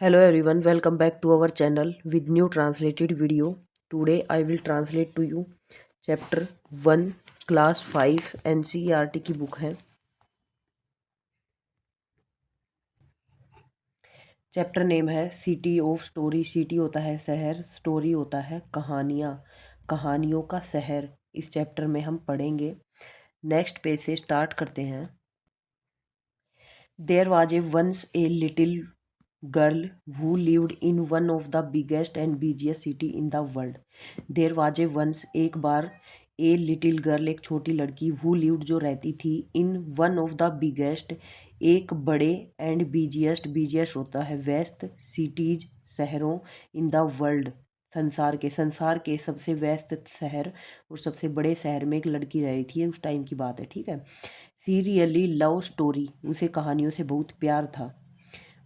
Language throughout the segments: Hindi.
Hello everyone, welcome back to our channel with new translated video. Today I will translate to you chapter 1 class 5 NCERT की बुक है। चैप्टर नेम है सिटी ऑफ स्टोरी। सिटी होता है शहर, स्टोरी होता है कहानियाँ, कहानियों का शहर। इस चैप्टर में हम पढ़ेंगे। नेक्स्ट पेज से स्टार्ट करते हैं। There was a once a little girl who lived in one of the biggest and busiest city in the world. There was a once एक बार ए लिटिल गर्ल एक छोटी लड़की who lived जो रहती थी in one of the biggest एक बड़े and busiest होता है व्यस्त cities शहरों in the world संसार के सबसे व्यस्त शहर और सबसे बड़े शहर में एक लड़की रह रही थी। उस टाइम की बात है, ठीक है। सी रियली लव स्टोरी, उसे कहानियों से बहुत प्यार था।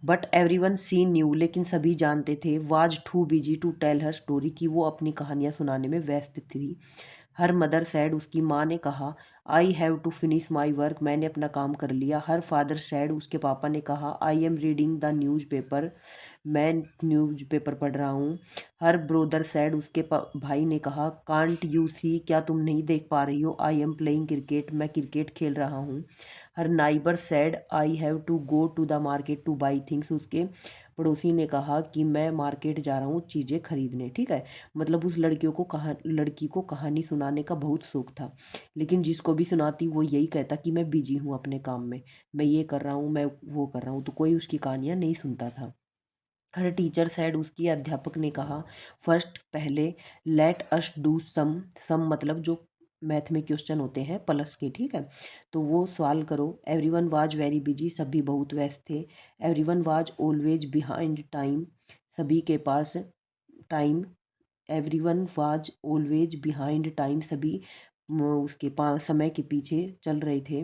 बट एवरीवन सी न्यू, लेकिन सभी जानते थे, was too busy to tell her story, कि वो अपनी कहानियाँ सुनाने में व्यस्त थी। हर मदर सैड, उसकी माँ ने कहा, I have to finish my work, मैंने अपना काम कर लिया। हर फादर सैड, उसके पापा ने कहा, I am reading the news paper, मैं न्यूज़ पेपर पढ़ रहा हूँ। हर ब्रोदर सैड, उसके भाई ने कहा, कांट यू सी, क्या तुम नहीं देख पा रही हो, आई एम प्लेइंग क्रिकेट, मैं क्रिकेट खेल रहा हूँ। Her neighbour said, I have to go to the market to buy things, उसके पड़ोसी ने कहा कि मैं मार्केट जा रहा हूँ चीज़ें खरीदने, ठीक है। मतलब उस लड़की को कहानी सुनाने का बहुत शौक था, लेकिन जिसको भी सुनाती वो यही कहता कि मैं बिजी हूँ अपने काम में, मैं ये कर रहा हूँ, मैं वो कर रहा हूँ, तो कोई उसकी कहानियाँ नहीं सुनता था। हर टीचर सैड, उसकी अध्यापक ने कहा, फर्स्ट पहले, लेट अस डू सम मतलब जो मैथ में क्वेश्चन होते हैं प्लस के, ठीक है, तो वो सवाल करो। एवरीवन वाज वेरी बिजी, सभी बहुत व्यस्त थे। Everyone was always behind time, सभी के पास time, everyone was always behind time, सभी उसके पास समय के पीछे चल रहे थे।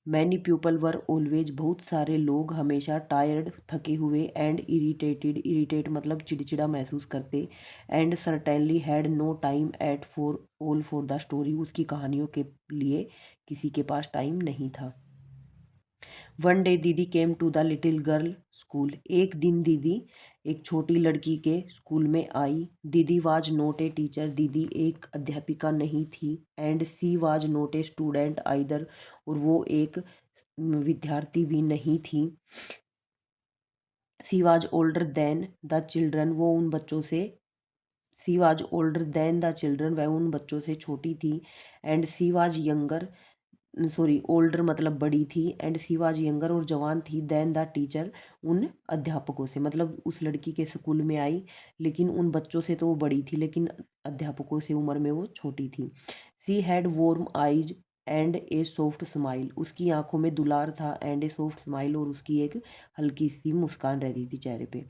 मैनी पीपल वर ऑलवेज, बहुत सारे लोग हमेशा टायर्ड थके हुए, एंड इरिटेट मतलब चिड़चिड़ा महसूस करते, and certainly had no time at for the story, उसकी कहानियों के लिए किसी के पास टाइम नहीं था। One day didi came to the little girl school, एक दिन दीदी एक छोटी लड़की के स्कूल में आई। दीदी वाज नॉट ए टीचर, दीदी एक अध्यापिका नहीं थी। And she was not a student either, और वो एक विद्यार्थी भी नहीं थी। She was older than the children, वो उन बच्चों से she was older than the children, वह उन बच्चों से छोटी थी। And she was younger, sorry older मतलब बड़ी थी, एंड सी वाज यंगर और जवान थी, देन द टीचर उन अध्यापकों से, मतलब उस लड़की के स्कूल में आई, लेकिन उन बच्चों से तो वो बड़ी थी, लेकिन अध्यापकों से उम्र में वो छोटी थी। She had warm eyes and a soft smile, उसकी आंखों में दुलार था, एंड ए सॉफ्ट स्माइल, और उसकी एक हल्की सी मुस्कान रहती थी चेहरे पे।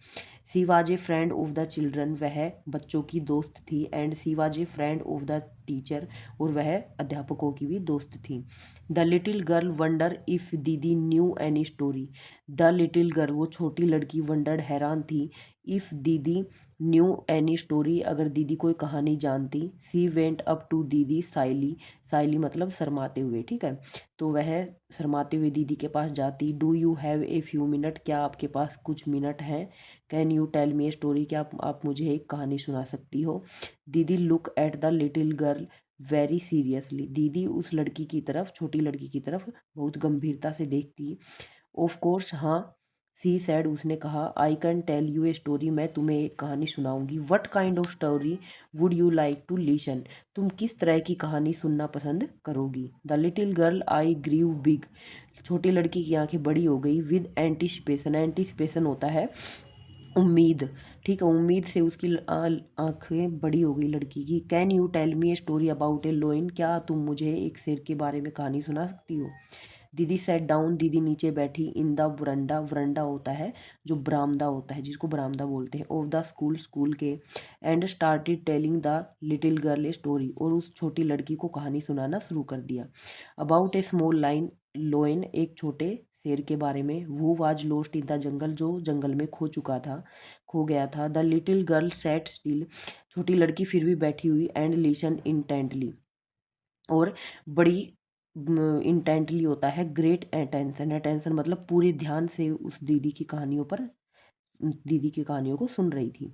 She was a friend of the children, वह बच्चों की दोस्त थी। And she was a friend of the teacher, और वह अध्यापकों की भी दोस्त थी। The little girl wonder if दीदी knew any story, the little girl वो छोटी लड़की वंडर्ड हैरान थी, इफ दीदी न्यू एनी स्टोरी अगर दीदी कोई कहानी जानती। सी वेंट अप टू दीदी साइली, साइली मतलब शर्माते हुए, ठीक है, तो वह शर्माते हुए दीदी के पास जाती। Do you have a few minute, क्या आपके पास कुछ मिनट हैं। Can you tell me a story, क्या आप मुझे एक कहानी सुना सकती हो। Didi look at the little girl very seriously, दीदी उस लड़की की तरफ, छोटी लड़की की तरफ बहुत गंभीरता से देखती। ऑफ कोर्स, हाँ, सी सैड, उसने कहा, I can tell you a story, मैं तुम्हें एक कहानी सुनाऊंगी। What kind of story would you like to listen, तुम किस तरह की कहानी सुनना पसंद करोगी। The little girl eyes grew big, छोटी लड़की की आंखें बड़ी हो गई। विद एंटिसिपेशन, एंटिसिपेशन होता है उम्मीद, ठीक है, उम्मीद से उसकी आंखें बड़ी हो गई लड़की की। Can you tell me a story about a lion, क्या तुम मुझे एक शेर के बारे में कहानी सुना सकती हो। दीदी सेट डाउन, दीदी नीचे बैठी। इन द वरंडा, वरंडा होता है जो बरामदा होता है, जिसको बरामदा बोलते हैं, ऑफ द स्कूल, स्कूल के। And started telling the little girl a story, और उस छोटी लड़की को कहानी सुनाना शुरू कर दिया। About a small line lion, एक छोटे शेर के बारे में। वो was lost in the jungle, जो जंगल में खो गया था। The little girl sat still, छोटी लड़की फिर भी बैठी हुई। एंड लिसन इंटेंटली, और बड़ी इंटेंटली होता है ग्रेट अटेंशन, अटेंशन मतलब पूरे ध्यान से उस दीदी की कहानियों पर दीदी की कहानियों को सुन रही थी।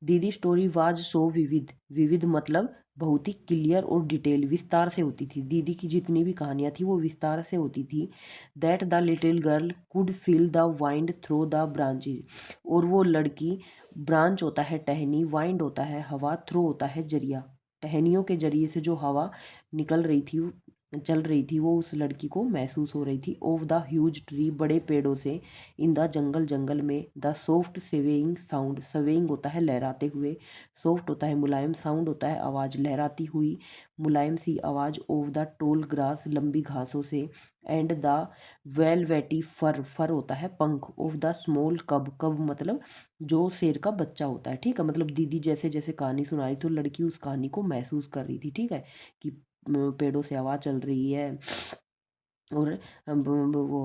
दीदी स्टोरी वाज सो विविध, विविध मतलब बहुत ही क्लियर और डिटेल, विस्तार से होती थी। दीदी की जितनी भी कहानियाँ थी वो विस्तार से होती थी। That the little girl could feel the wind through the branches, और वो लड़की, ब्रांच होता है टहनी, वाइंड होता है हवा, थ्रू होता है जरिया, टहनियों के जरिए से जो हवा निकल रही थी, चल रही थी, वो उस लड़की को महसूस हो रही थी। ऑफ द ह्यूज ट्री, बड़े पेड़ों से, इन द जंगल, जंगल में, the soft swaying sound, swaying होता है लहराते हुए, सॉफ्ट होता है मुलायम, साउंड होता है आवाज़, लहराती हुई मुलायम सी आवाज़, ऑफ द टोल ग्रास, लंबी घासों से, एंड द वेलवेटी फर, फर होता है पंख, ऑफ द स्मॉल कब, कब मतलब जो शेर का बच्चा होता है, ठीक है। मतलब दीदी जैसे जैसे कहानी सुना रही थी, तो लड़की उस कहानी को महसूस कर रही थी, ठीक है, कि पेड़ों से आवाज़ चल रही है और वो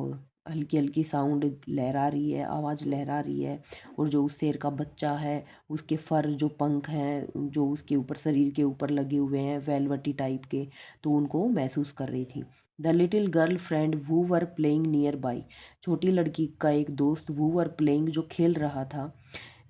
हल्की हल्की साउंड लहरा रही है, आवाज़ लहरा रही है, और जो उस शेर का बच्चा है उसके फर, जो पंख हैं जो उसके ऊपर, शरीर के ऊपर लगे हुए हैं वेलवटी टाइप के, तो उनको महसूस कर रही थी। The little girl friend who were playing nearby, छोटी लड़की का एक दोस्त, वू वर प्लेइंग जो खेल रहा था,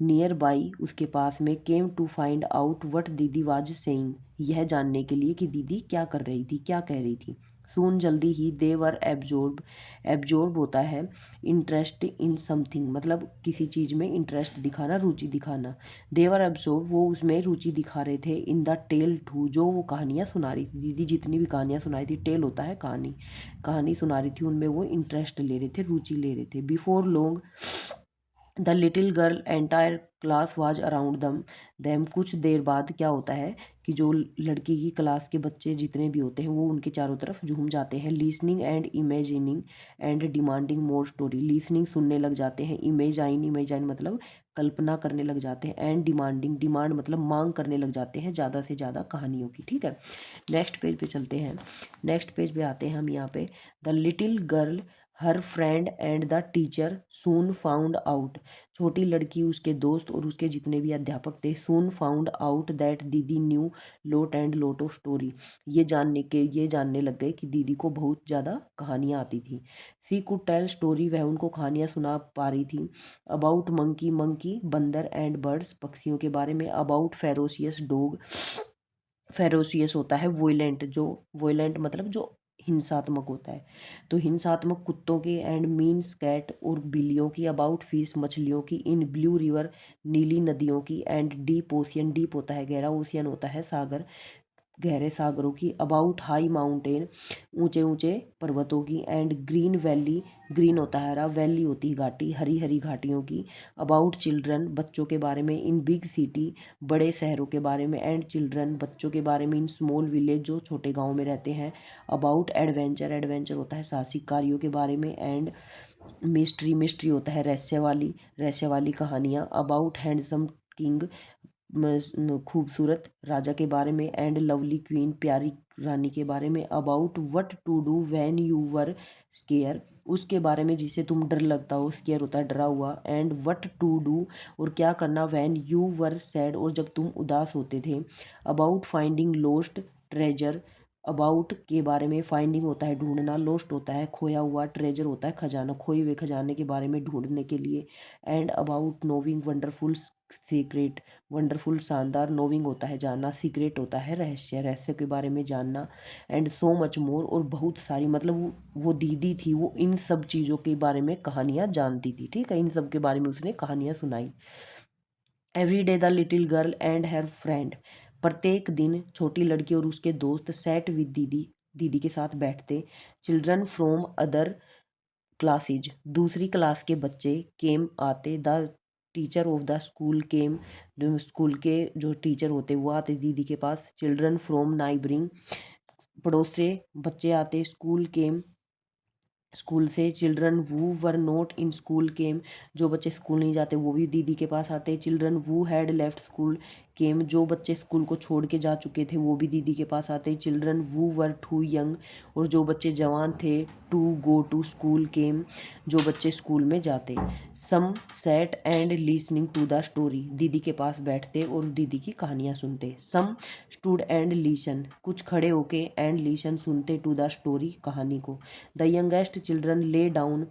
नियर बाई उसके पास में, came to find out what didi was saying, यह जानने के लिए कि दीदी क्या कर रही थी, क्या कह रही थी। सून जल्दी ही, दे वर एब्जॉर्ब, एब्जॉर्ब होता है इंटरेस्ट इन समथिंग, मतलब किसी चीज़ में इंटरेस्ट दिखाना, रुचि दिखाना। दे वर एब्जॉर्ब, वो उसमें रुचि दिखा रहे थे, इन द टेल टू, जो वो कहानियाँ सुना रही थी, दीदी जितनी भी कहानियाँ सुनाई थी, टेल होता है कहानी, कहानी सुना रही थी, उनमें वो इंटरेस्ट ले रहे थे, रुचि ले रहे थे। Before long the little girl entire class was around them, कुछ देर बाद क्या होता है कि जो लड़की की क्लास के बच्चे जितने भी होते हैं वो उनके चारों तरफ झूम जाते हैं। Listening and imagining and demanding more story, listening सुनने लग जाते हैं, इमेजाइन, इमेजाइन मतलब कल्पना करने लग जाते हैं, एंड डिमांडिंग, डिमांड मतलब मांग करने लग जाते हैं ज़्यादा से ज़्यादा कहानियों की, ठीक है। नेक्स्ट पेज पे चलते हैं। नेक्स्ट पेज पे आते हैं हम यहाँ पे। The little girl, her friend and the teacher soon found out, छोटी लड़की, उसके दोस्त और उसके जितने भी अध्यापक थे, सून फाउंड आउट दैट दीदी new lot and lot of story, ये जानने लग गए कि दीदी को बहुत ज़्यादा कहानियाँ आती थी। सी कुड टेल स्टोरी, वह उनको कहानियाँ सुना पा रही थी। अबाउट मंकी, मंकी बंदर, एंड बर्ड्स पक्षियों के बारे में। अबाउट फेरोसियस डॉग, फेरोसियस होता है वोयलेंट, जो वोयलेंट मतलब जो हिंसात्मक होता है, तो हिंसात्मक कुत्तों के, एंड मीन्स कैट और बिल्लियों की। अबाउट फिश मछलियों की। इन ब्लू रिवर नीली नदियों की। एंड डीप ओशियन, डीप होता है गहरा, ओशियन होता है सागर, गहरे सागरों की। अबाउट हाई माउंटेन ऊंचे ऊंचे पर्वतों की। एंड ग्रीन वैली, ग्रीन होता है हरा, वैली होती है घाटी, हरी हरी घाटियों की। अबाउट चिल्ड्रन, बच्चों के बारे में। इन बिग सिटी, बड़े शहरों के बारे में। एंड चिल्ड्रन, बच्चों के बारे में। इन स्मॉल विलेज, जो छोटे गाँव में रहते हैं। अबाउट एडवेंचर, एडवेंचर होता है साहसिक कार्यों के बारे में। एंड मिस्ट्री, मिस्ट्री होता है रहस्य वाली कहानियाँ। अबाउट हैंडसम किंग, खूबसूरत राजा के बारे में। एंड लवली क्वीन, प्यारी रानी के बारे में। About what to do when you were scared, उसके बारे में जिसे तुम डर लगता हो, स्केयर होता है डरा हुआ। एंड व्हाट टू डू, और क्या करना, व्हेन यू वर सैड, और जब तुम उदास होते थे। About finding lost treasure, about के बारे में, फाइंडिंग होता है ढूंढना, लॉस्ट होता है खोया हुआ, ट्रेजर होता है खजाना, खोए हुए खजाने के बारे में ढूंढने के लिए। And about नोविंग wonderful secret, wonderful शानदार, नोविंग होता है जानना, सीक्रेट होता है रहस्य, रहस्य के बारे में जानना। एंड सो मच मोर, और बहुत सारी, मतलब वो दीदी थी, वो इन सब चीज़ों के बारे में कहानियाँ जानती थी, ठीक है, इन सब के बारे में उसने कहानियाँ सुनाई। Every day the little girl and her friend, प्रत्येक दिन छोटी लड़की और उसके दोस्त, सेट विद दीदी, दीदी के साथ बैठते। चिल्ड्रन फ्रॉम अदर क्लासेज, दूसरी क्लास के बच्चे, केम आते। The teacher of the school came, school के जो टीचर होते वो आते दीदी के पास। चिल्ड्रन फ्रॉम नाइबरिंग, पड़ोस से बच्चे आते। स्कूल केम, स्कूल से। Children who were not in school came, जो बच्चे स्कूल नहीं जाते वो भी दीदी के पास आते। Children who had left school came, जो बच्चे स्कूल को छोड़ के जा चुके थे वो भी दीदी के पास आते। Children who were too young, और जो बच्चे जवान थे to go to school came, जो बच्चे स्कूल में जाते। Some sat and listening to the story, दीदी के पास बैठते और दीदी की कहानियाँ सुनते। सम स्टूड एंड लिसन, कुछ खड़े होके, एंड लिसन सुनते, टू द स्टोरी कहानी को। The youngest children lay down,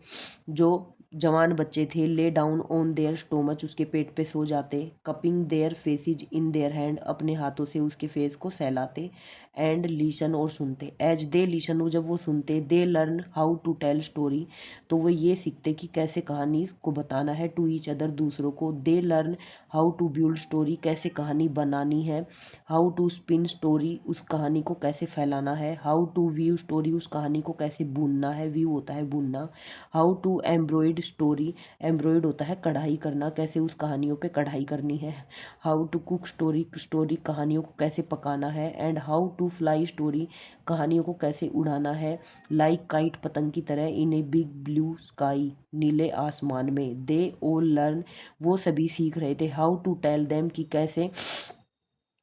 जो जवान बच्चे थे, lay down on their stomach, उसके पेट पे सो जाते, cupping their faces in their hand, अपने हाथों से उसके फेस को सहलाते, एंड लीशन और सुनते, एज दे लीशन, जब वो सुनते, they learn how to tell story, तो वो ये सीखते कि कैसे कहानी को बताना है, टू ईच अदर, दूसरों को, they learn how to build story, कैसे कहानी बनानी है, हाउ टू स्पिन स्टोरी, उस कहानी को कैसे फैलाना है, हाउ टू व्यू स्टोरी, उस कहानी को कैसे बुनना है, व्यू होता है बुनना, हाउ टू एम्ब्रॉयड स्टोरी, एम्ब्रॉयड होता है कढ़ाई करना, कैसे उस कहानियों पे कढ़ाई करनी है, how to cook story, story कहानियों को कैसे पकाना है, and how to fly story, कहानियों को कैसे उड़ाना है, लाइक काइट, पतंग की तरह, इन ए बिग ब्लू स्काई, नीले आसमान में, दे ऑल लर्न, वो सभी सीख रहे थे, हाउ टू टेल देम, कि कैसे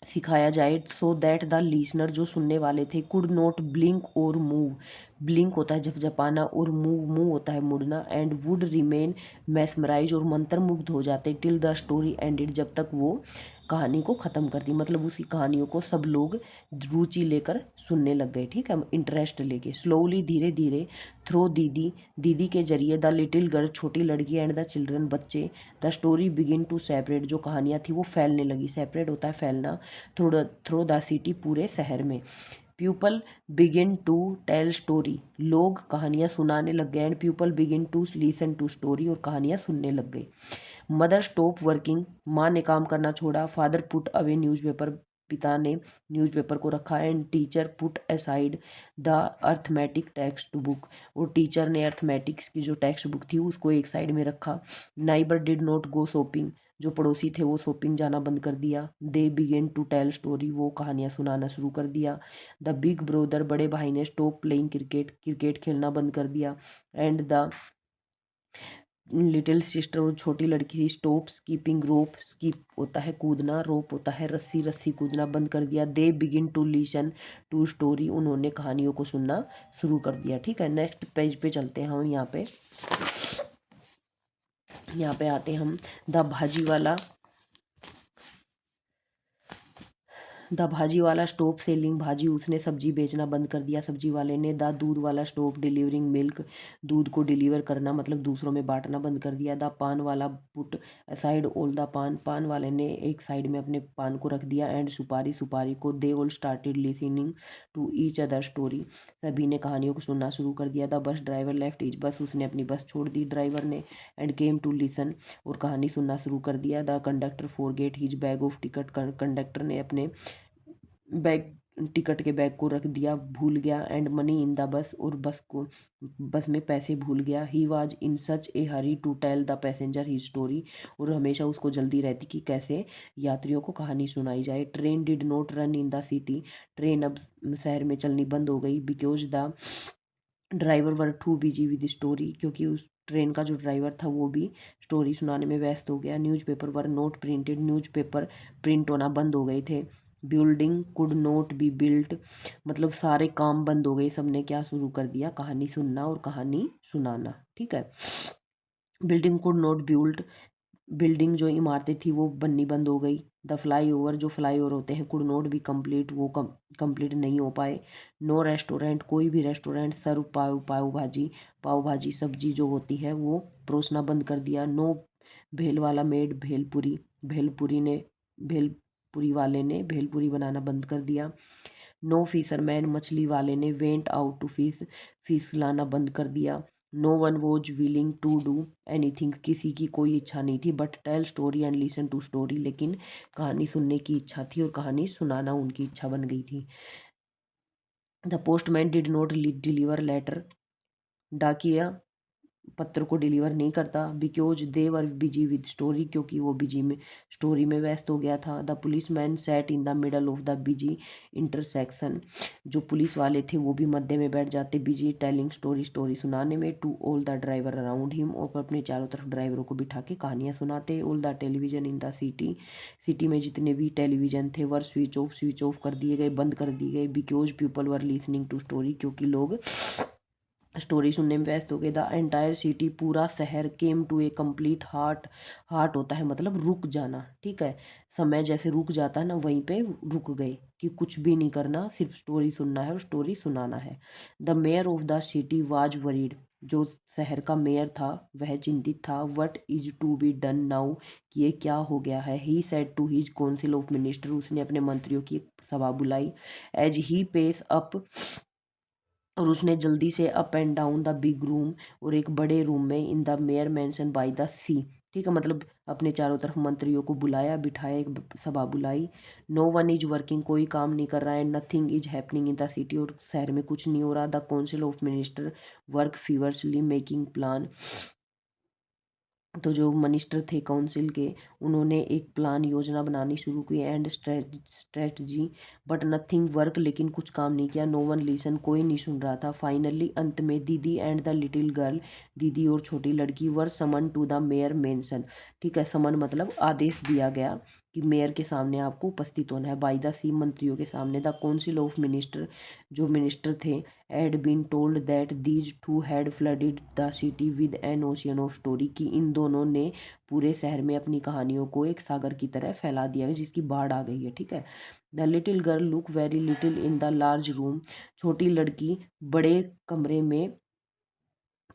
सिखाया जाए, सो दैट द लिसनर, जो सुनने वाले थे, कुड नॉट ब्लिंक और मूव, ब्लिंक होता है झपझपाना और मूव, मूव होता है मुड़ना, एंड वुड रिमेन मैस्मराइज, और मंत्रमुग्ध हो जाते, टिल द स्टोरी एंडेड, जब तक वो कहानी को ख़त्म कर दी, मतलब उसी कहानियों को सब लोग रुचि लेकर सुनने लग गए, ठीक है, इंटरेस्ट लेके, स्लोली, धीरे धीरे, थ्रो दीदी, दीदी के जरिए, द लिटिल गर्ल, छोटी लड़की, एंड द चिल्ड्रन, बच्चे, the story begin to separate, जो कहानियाँ थी वो फैलने लगी, सेपरेट होता है फैलना, थ्रो द सिटी, पूरे शहर में, people begin to tell story, लोग कहानियाँ सुनाने लग गए, and people begin to listen to story, और कहानियाँ सुनने लग गए, मदर स्टॉप वर्किंग, माँ ने काम करना छोड़ा, फादर पुट अवे न्यूज़पेपर, पिता ने न्यूज़पेपर को रखा, and teacher put aside the arithmetic text book, और टीचर ने अर्थमेटिक्स की जो टेक्स्ट बुक थी उसको एक साइड में रखा, neighbour did not go shopping, जो पड़ोसी थे वो शॉपिंग जाना बंद कर दिया, दे बिगेन टू टेल स्टोरी, वो कहानियाँ सुनाना शुरू कर दिया, द बिग ब्रदर, बड़े भाई ने स्टॉप प्लेइंग क्रिकेट, क्रिकेट खेलना बंद कर दिया, एंड द लिटिल सिस्टर, और छोटी लड़की थी, स्टॉप स्कीपिंग रोप, स्कीप होता है कूदना, रोप होता है रस्सी, रस्सी कूदना बंद कर दिया, they begin to listen to story, उन्होंने कहानियों को सुनना शुरू कर दिया, ठीक है। नेक्स्ट पेज पे चलते हैं हम, यहाँ पे आते हैं हम, द भाजी वाला, द भाजी वाला स्टॉप सेलिंग भाजी, उसने सब्जी बेचना बंद कर दिया, सब्जी वाले ने, द दूध वाला स्टॉप डिलीवरिंग मिल्क, दूध को डिलीवर करना मतलब दूसरों में बांटना बंद कर दिया, द पान वाला पुट असाइड ऑल द पान, पान वाले ने एक साइड में अपने पान को रख दिया, एंड सुपारी, सुपारी को, they all started listening to each other story, सभी ने कहानियों को सुनना शुरू कर दिया, the bus driver left is बस, उसने अपनी बस छोड़ दी ड्राइवर ने, एंड केम टू लिसन, और कहानी सुनना शुरू कर दिया, the conductor forget his bag of ticket, conductor ने अपने बैग, टिकट के बैग को रख दिया, भूल गया, एंड मनी इन द बस, और बस में पैसे भूल गया, he was in such a hurry to tell the passenger he story, और हमेशा उसको जल्दी रहती कि कैसे यात्रियों को कहानी सुनाई जाए, train did not run in the city, train अब शहर में चलनी बंद हो गई, because the driver were too busy with story, क्योंकि उस ट्रेन का जो ड्राइवर था वो भी स्टोरी सुनाने में व्यस्त हो गया, newspaper were not printed, newspaper print होना बंद हो गए थे, building could not be built, मतलब सारे काम बंद हो गए, सबने क्या शुरू कर दिया, कहानी सुनना और कहानी सुनाना, ठीक है। Building could not built, building जो इमारतें थी वो बननी बंद हो गई, द फ्लाई ओवर, जो फ्लाई ओवर होते हैं, कुड नॉट बी कंप्लीट, वो कंप्लीट नहीं हो पाए, नो रेस्टोरेंट, कोई भी रेस्टोरेंट सर्व पाव भाजी, पाव भाजी सब्जी जो होती है वो परोसना बंद कर दिया, नो भेल वाला मेड भेलपुरी, भेलपुरी ने भेलपुरी वाले ने भेलपुरी बनाना बंद कर दिया, नो फिशरमैन, मछली वाले ने went out to fish, fish लाना बंद कर दिया, no one was willing to do anything, किसी की कोई इच्छा नहीं थी, but tell story and listen to story, लेकिन कहानी सुनने की इच्छा थी और कहानी सुनाना उनकी इच्छा बन गई थी, the postman did not deliver letter, डाकिया पत्र को डिलीवर नहीं करता, because they were busy with story, क्योंकि वो बिजी में स्टोरी में व्यस्त हो गया था, the police man set in the middle of the busy intersection, जो पुलिस वाले थे वो भी मध्य में बैठ जाते, बिजी टेलिंग स्टोरी, स्टोरी सुनाने में, to all the driver around him, और अपने चारों तरफ ड्राइवरों को बिठा के कहानियाँ सुनाते, all the television in the city, city में जितने भी टेलीविजन थे वर स्विच ऑफ कर दिए गए, बंद कर दिए गए, because people were listening to story, क्योंकि लोग स्टोरी सुनने में व्यस्त हो गए, द एंटायर सिटी, पूरा शहर, came to a complete heart, heart होता है मतलब रुक जाना, ठीक है, समय जैसे रुक जाता है ना वहीं पे रुक गए, कि कुछ भी नहीं करना, सिर्फ स्टोरी सुनना है और स्टोरी सुनाना है, the mayor of the city was worried, जो शहर का मेयर था वह चिंतित था। What is to be done now, कि ये क्या हो गया है। He said to his council of minister, उसने अपने मंत्रियों की एक सभा बुलाई। एज ही पेस अप, और उसने जल्दी से up and down the big room, और एक बड़े रूम में in the mayor mansion by the sea, ठीक है, मतलब अपने चारों तरफ मंत्रियों को बुलाया, बिठाया, एक सभा बुलाई। नो वन इज वर्किंग, कोई काम नहीं कर रहा है। Nothing is happening in the city, और शहर में कुछ नहीं हो रहा। The council of minister work feverishly making plan, तो जो मिनिस्टर थे काउंसिल के, उन्होंने एक प्लान, योजना बनानी शुरू की, and strategy, but nothing work, लेकिन कुछ काम नहीं किया। नो वन लिसन, कोई नहीं सुन रहा था। फाइनली अंत में दीदी एंड द लिटिल गर्ल, दीदी और छोटी लड़की, were summon to the mayor mansion, ठीक है, समन मतलब आदेश दिया गया कि मेयर के सामने आपको उपस्थित होना है। बाय द सी, मंत्रियों के सामने। द काउंसिल ऑफ मिनिस्टर, जो मिनिस्टर थे, had been told that these two had flooded the city with an ocean of story, कि इन दोनों ने पूरे शहर में अपनी कहानियों को एक सागर की तरह फैला दिया है, जिसकी बाढ़ आ गई है, ठीक है। The little girl look very little in the large room, छोटी लड़की बड़े कमरे में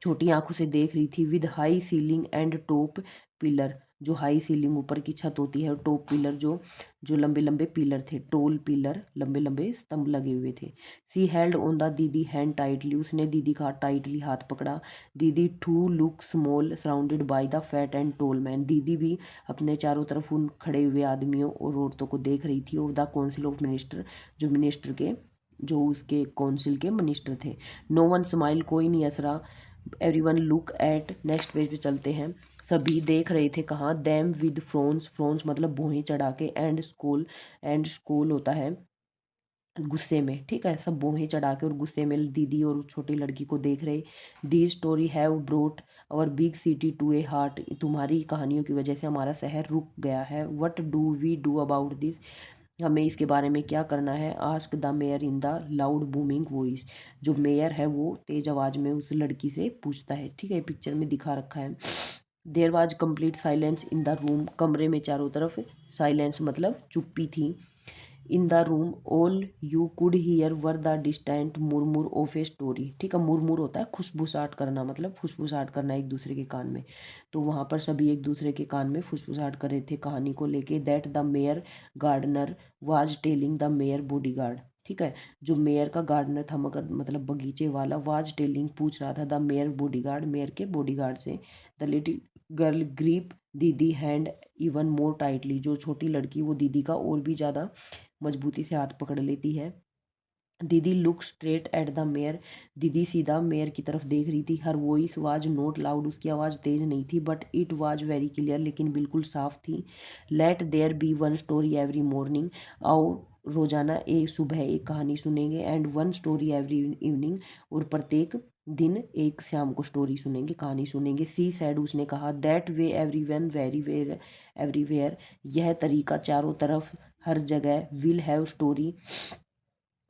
छोटी आंखों से देख रही थी। With high ceiling and top pillar, जो हाई सीलिंग ऊपर की छत होती है, और टॉप पिलर जो जो लंबे लंबे पिलर थे, टोल पिलर, लंबे लंबे स्तंभ लगे हुए थे। She held on the didi hand tightly, उसने दीदी का टाइटली हाथ पकड़ा। Didi too look small surrounded by the fat and tall man, दीदी भी अपने चारों तरफ उन खड़े हुए आदमियों और औरतों को देख रही थी। Of the council of minister, जो मिनिस्टर के, जो उसके काउंसिल के मिनिस्टर थे। नो वन स्माइल, कोई नहीं हंस रहा। Everyone look at, next page पे चलते हैं। सभी देख रहे थे कहाँ, दैम विद फ्रोन्स, फ्रोन्स मतलब भौहें चढ़ा के, एंड स्कूल होता है गुस्से में, ठीक है, सब भौहें चढ़ा के और गुस्से में दीदी और छोटी लड़की को देख रहे। The story have brought our big city to a heart, तुम्हारी कहानियों की वजह से हमारा शहर रुक गया है। What do we do about this, हमें इसके बारे में क्या करना है। Ask the mayor in the loud booming voice, जो मेयर है वो तेज आवाज में उस लड़की से पूछता है, ठीक है, पिक्चर में दिखा रखा है। There was complete silence in the room, कमरे में चारों तरफ साइलेंस मतलब चुप्पी थी। In the room all you could hear were the distant murmur of a story, ठीक है, मुरमुर होता है खुशबुसाहट करना, मतलब फुसफुसाहट करना एक दूसरे के कान में। तो वहाँ पर सभी एक दूसरे के कान में फुसफुसाहट कर रहे थे कहानी को लेके। That the mayor gardener was telling the mayor bodyguard, ठीक है, जो मेयर का गार्डनर था, मगर मतलब बगीचे वाला, वाज टेलिंग पूछ रहा था, द मेयर बॉडीगार्ड, मेयर के बॉडीगार्ड से। द लिटिल गर्ल ग्रीप दीदी हैंड इवन मोर टाइटली, जो छोटी लड़की वो दीदी का और भी ज़्यादा मजबूती से हाथ पकड़ लेती है। Didi look straight at the mayor, दीदी सीधा मेयर की तरफ देख रही थी। Her voice was not loud, उसकी आवाज़ तेज नहीं थी, but it was very clear, लेकिन बिल्कुल साफ थी। Let there be one story every morning, आओ रोजाना एक सुबह एक कहानी सुनेंगे। And one story every evening, और प्रत्येक दिन एक शाम को स्टोरी सुनेंगे, कहानी सुनेंगे। सी सैड, उसने कहा, that way every one very where everywhere, यह तरीका चारों तरफ हर जगह, विल हैव स्टोरी,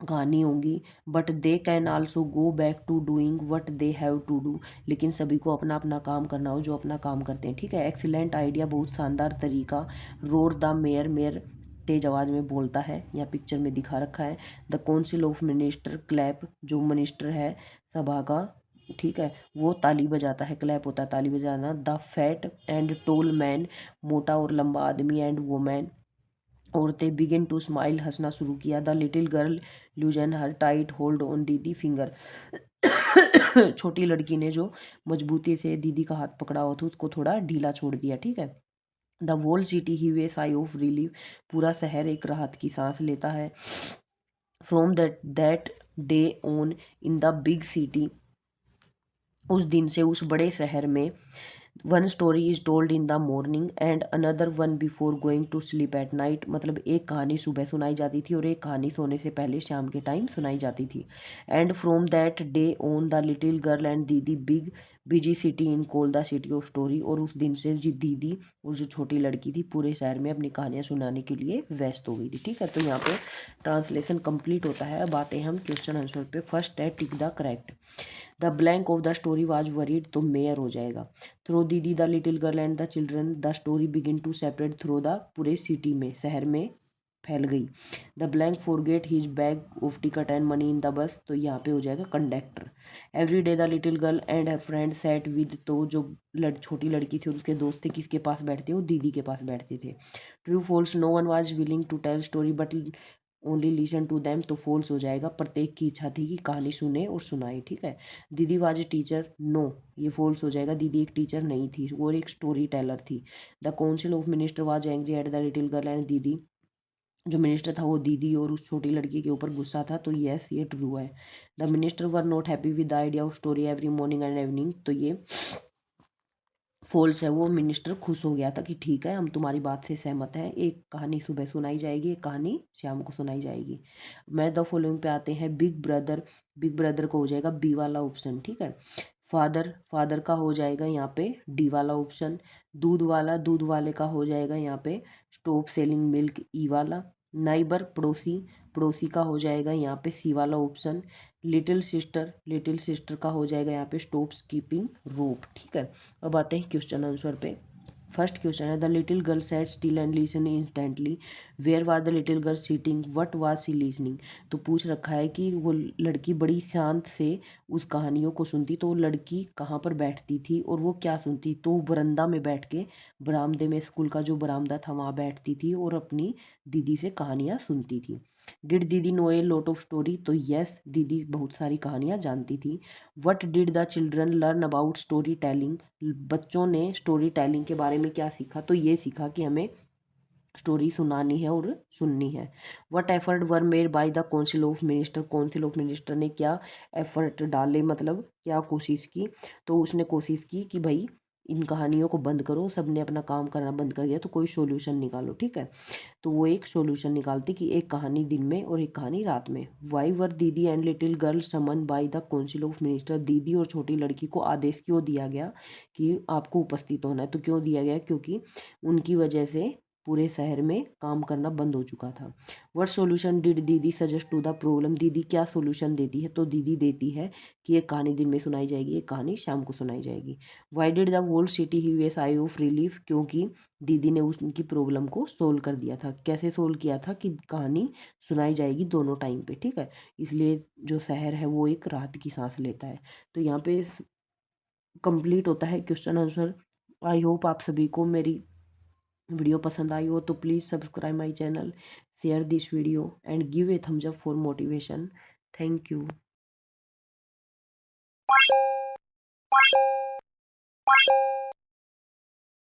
कहानी होंगी। But they can also go back to doing what they have to do, लेकिन सभी को अपना अपना काम करना हो जो अपना काम करते हैं, ठीक है। एक्सीलेंट आइडिया, बहुत शानदार तरीका। रोर द मेयर, मेयर तेज आवाज में बोलता है, या पिक्चर में दिखा रखा है। The council of minister clap, जो मिनिस्टर है सभा का, ठीक है, वो ताली बजाता है, क्लैप होता है ताली बजाना। The fat and tall man, मोटा और लंबा आदमी, एंड वोमैन, औरतें, बिगिन टू स्माइल, हंसना शुरू किया। The little girl लूजन her tight hold on दीदी फिंगर, छोटी लड़की ने जो मजबूती से दीदी का हाथ पकड़ा हुआ था उसको थोड़ा ढीला छोड़ दिया, ठीक है। The whole city heave sigh of relief, पूरा शहर एक राहत की सांस लेता है। From that day on in the big city, उस दिन से उस बड़े शहर में, one story is told in the morning and another one before going to sleep at night, मतलब एक कहानी सुबह सुनाई जाती थी और एक कहानी सोने से पहले शाम के टाइम सुनाई जाती थी। And from that day on the little girl and दीदी big busy city in call the city of story, और उस दिन से जी दीदी और जो छोटी लड़की थी पूरे शहर में अपनी कहानियाँ सुनाने के लिए व्यस्त हो गई थी, ठीक है। तो यहाँ पे ट्रांसलेशन कंप्लीट होता है। अब आते हैं हम क्वेश्चन आंसर पे। फर्स्ट है tick the correct, the blank of the story was worried, तो मेयर हो जाएगा। Through didi the little girl and the children the story begin to separate, through the पूरे सिटी में, शहर में फैल गई। The blank forget his bag of ticket and money in the bus, तो यहाँ पे हो जाएगा conductor. Every day the little girl and her friend sat with, तो जो छोटी लड़की थी और उसके दोस्त थे किसके पास बैठते, वो दीदी के पास बैठते थे। True false, no one was willing to tell story but only listen to them, तो फॉल्स हो जाएगा, प्रत्येक की इच्छा थी कि कहानी सुने और सुनाए, ठीक है। दीदी वाज ए टीचर, नो, ये फॉल्स हो जाएगा, दीदी एक टीचर नहीं थी, वो एक स्टोरी टेलर थी। The council of minister was angry at the little girl and दीदी, जो मिनिस्टर था वो दीदी और उस छोटी लड़की के ऊपर गुस्सा था, तो यस ये ट्रू है। The minister were not happy with the idea of story every morning and evening, तो ये फॉल्स है, वो मिनिस्टर खुश हो गया था कि ठीक है हम तुम्हारी बात से सहमत हैं, एक कहानी सुबह सुनाई जाएगी, एक कहानी शाम को सुनाई जाएगी। मैं द फॉलोइंग पे आते हैं। बिग ब्रदर, बिग ब्रदर को हो जाएगा बी वाला ऑप्शन, ठीक है। फादर, फादर का हो जाएगा यहाँ पे डी वाला ऑप्शन। दूध वाला, दूध वाले का हो जाएगा यहाँ पे स्टॉप सेलिंग मिल्क, ई वाला। नाइबर, पड़ोसी, पड़ोसी का हो जाएगा यहाँ पे सी वाला option. Little sister, little sister का हो जाएगा यहाँ पे स्टॉप कीपिंग रोप, ठीक है। अब आते हैं क्वेश्चन आंसर पे। फर्स्ट क्वेश्चन है the little girl sat still and listen instantly, where was the little girl sitting, what was she listening, तो पूछ रखा है कि वो लड़की बड़ी शांत से उस कहानियों को सुनती, तो वो लड़की कहाँ पर बैठती थी और वो क्या सुनती, तो बरामदा में बैठ के, बरामदे में, स्कूल का जो बरामदा था वहाँ बैठती थी और अपनी दीदी से कहानियाँ सुनती थी। Did didi know a lot of story, तो यस दीदी बहुत सारी कहानियाँ जानती थी। What did the children learn about story telling, बच्चों ने स्टोरी टेलिंग के बारे में क्या सीखा, तो ये सीखा कि हमें स्टोरी सुनानी है और सुननी है। What effort were made by the council of minister, council of minister ने क्या एफर्ट डाले, मतलब क्या कोशिश की, तो उसने कोशिश की कि भाई इन कहानियों को बंद करो, सबने अपना काम करना बंद कर दिया तो कोई सॉल्यूशन निकालो, ठीक है। तो वो एक सॉल्यूशन निकालती कि एक कहानी दिन में और एक कहानी रात में। Why were didi and little girl summon by the council of minister, दीदी और छोटी लड़की को आदेश क्यों दिया गया कि आपको उपस्थित होना है, तो क्यों दिया गया, क्योंकि उनकी वजह से पूरे शहर में काम करना बंद हो चुका था। व्हाट सॉल्यूशन डिड दीदी सजेस्ट टू द प्रॉब्लम, दीदी क्या सॉल्यूशन देती है, तो दीदी देती है कि एक कहानी दिन में सुनाई जाएगी, एक कहानी शाम को सुनाई जाएगी। Why did the whole city have a sigh of relief, क्योंकि दीदी ने उनकी प्रॉब्लम को सोल्व कर दिया था। कैसे सोल्व किया था कि कहानी सुनाई जाएगी दोनों टाइम पे, ठीक है, इसलिए जो शहर है वो एक राहत की सांस लेता है। तो यहाँ पे कंप्लीट होता है क्वेश्चन आंसर। आई होप आप सभी को मेरी वीडियो पसंद आई हो, तो please subscribe my channel, share this video and give a thumbs up for motivation. Thank you.